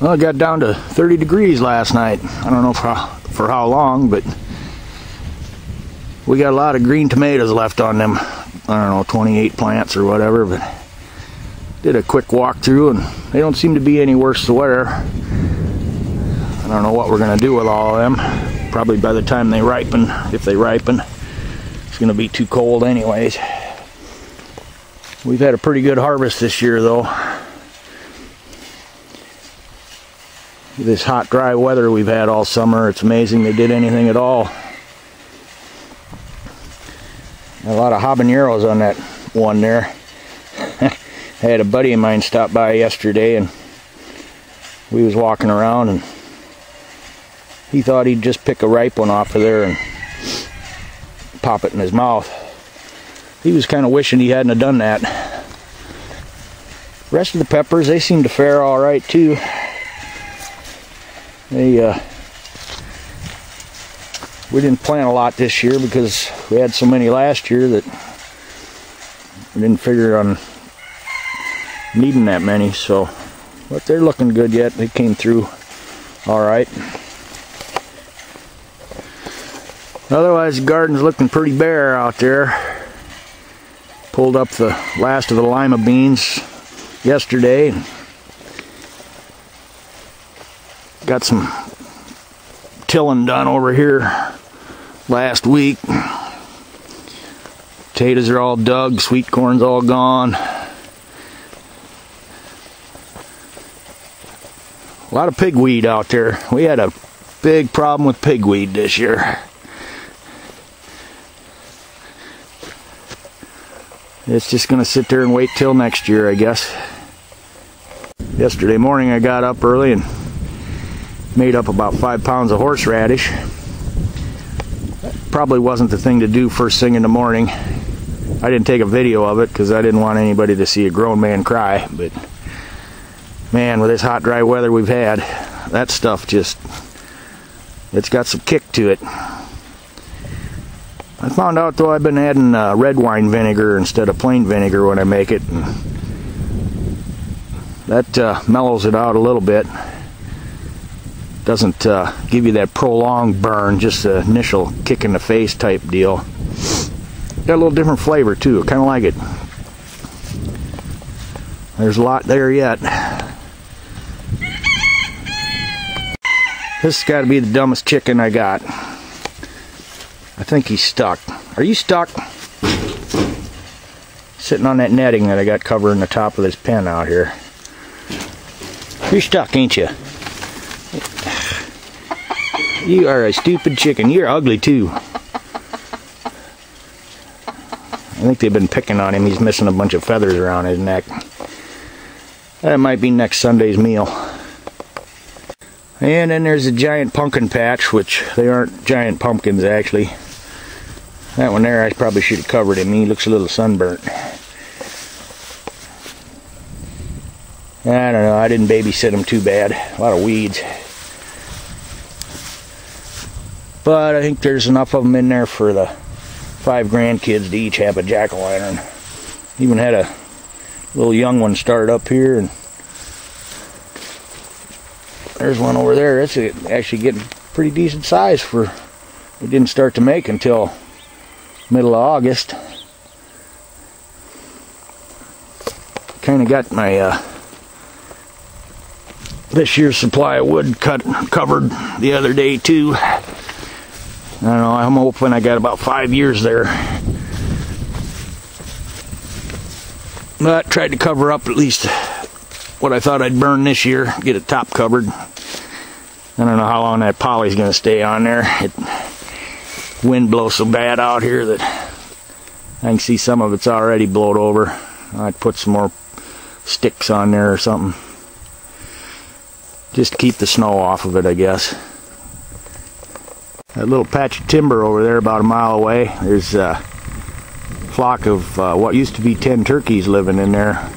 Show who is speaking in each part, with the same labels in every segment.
Speaker 1: Well, it got down to 30 degrees last night. I don't know for how long, but we got a lot of green tomatoes left on them. I don't know, 28 plants or whatever, but did a quick walk through and they don't seem to be any worse to wear. I don't know what we're going to do with all of them. Probably by the time they ripen, if they ripen, it's going to be too cold anyways. We've had a pretty good harvest this year though. This hot, dry weather we've had all summer, it's amazing they did anything at all. A lot of habaneros on that one there. I had a buddy of mine stop by yesterday and we was walking around and he thought he'd just pick a ripe one off of there and pop it in his mouth. He was kind of wishing he hadn't have done that. The rest of the peppers, they seem to fare all right too. We didn't plant a lot this year because we had so many last year that we didn't figure on needing that many. So, but they're looking good yet. They came through all right. Otherwise, the garden's looking pretty bare out there. Pulled up the last of the lima beans yesterday. Got some tilling done over here last week. Potatoes are all dug, sweet corn's all gone. A lot of pigweed out there. We had a big problem with pigweed this year. It's just gonna sit there and wait till next year, I guess. Yesterday morning I got up early and made up about 5 pounds of horseradish. Probably wasn't the thing to do first thing in the morning. I didn't take a video of it because I didn't want anybody to see a grown man cry, but man, with this hot, dry weather we've had, that stuff just, it's got some kick to it. I found out though I've been adding red wine vinegar instead of plain vinegar when I make it, and that mellows it out a little bit. Doesn't give you that prolonged burn, just the initial kick in the face type deal. Got a little different flavor too, kind of like it. There's a lot there yet. This has got to be the dumbest chicken I got. I think he's stuck. Are you stuck? Sitting on that netting that I got covering the top of this pen out here. You're stuck, ain't you? You are a stupid chicken. You're ugly too. I think they've been picking on him. He's missing a bunch of feathers around his neck. That might be next Sunday's meal. And then there's a giant pumpkin patch, which they aren't giant pumpkins actually. That one there, I probably should have covered him. He looks a little sunburnt. I don't know, I didn't babysit him too bad. A lot of weeds. But I think there's enough of them in there for the 5 grandkids to each have a jack-o'-lantern. Even had a little young one start up here, and there's one over there. It's actually getting pretty decent size for, it didn't start to make until middle of August. Kind of got my this year's supply of wood covered the other day too. I don't know, I'm hoping I got about 5 years there. But tried to cover up at least what I thought I'd burn this year, get it top covered. I don't know how long that poly's gonna stay on there. Wind blows so bad out here that I can see some of it's already blowed over. I'd put some more sticks on there or something. Just to keep the snow off of it, I guess. That little patch of timber over there about a mile away, there's a flock of what used to be 10 turkeys living in there.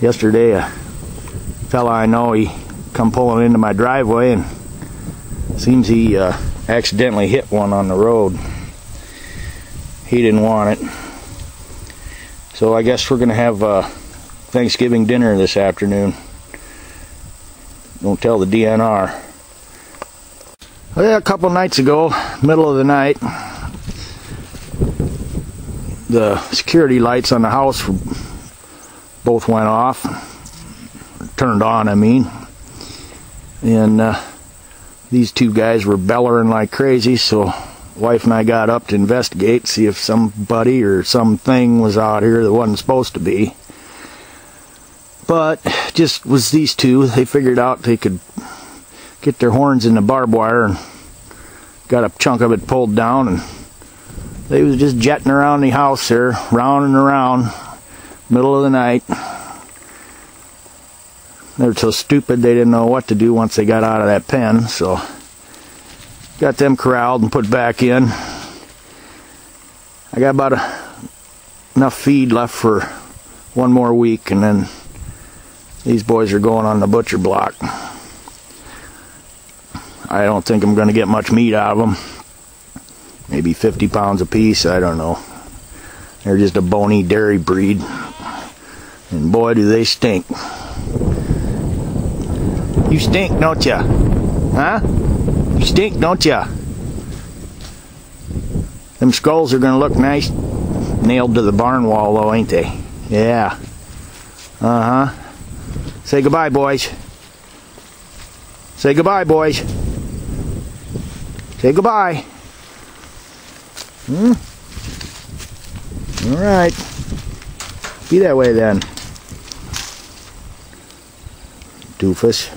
Speaker 1: Yesterday a fella I know, he come pulling into my driveway and seems he accidentally hit one on the road. He didn't want it. So I guess we're gonna have Thanksgiving dinner this afternoon. Don't tell the DNR. Well, yeah, a couple nights ago, middle of the night, the security lights on the house both went off. Turned on, I mean. And these two guys were bellowing like crazy, so wife and I got up to investigate, see if somebody or something was out here that wasn't supposed to be. But just was these two. They figured out they could get their horns in the barbed wire and got a chunk of it pulled down, and they was just jetting around the house there, round and around, middle of the night. They were so stupid they didn't know what to do once they got out of that pen, so got them corralled and put back in. I got about enough feed left for one more week, and then these boys are going on the butcher block. I don't think I'm going to get much meat out of them. Maybe 50 pounds a piece, I don't know. They're just a bony dairy breed. And boy, do they stink. You stink, don't ya? Huh? You stink, don't ya? Them skulls are going to look nice nailed to the barn wall, though, ain't they? Yeah. Uh-huh. Say goodbye, boys. Say goodbye, boys. Say goodbye. All right. Be that way then. Doofus.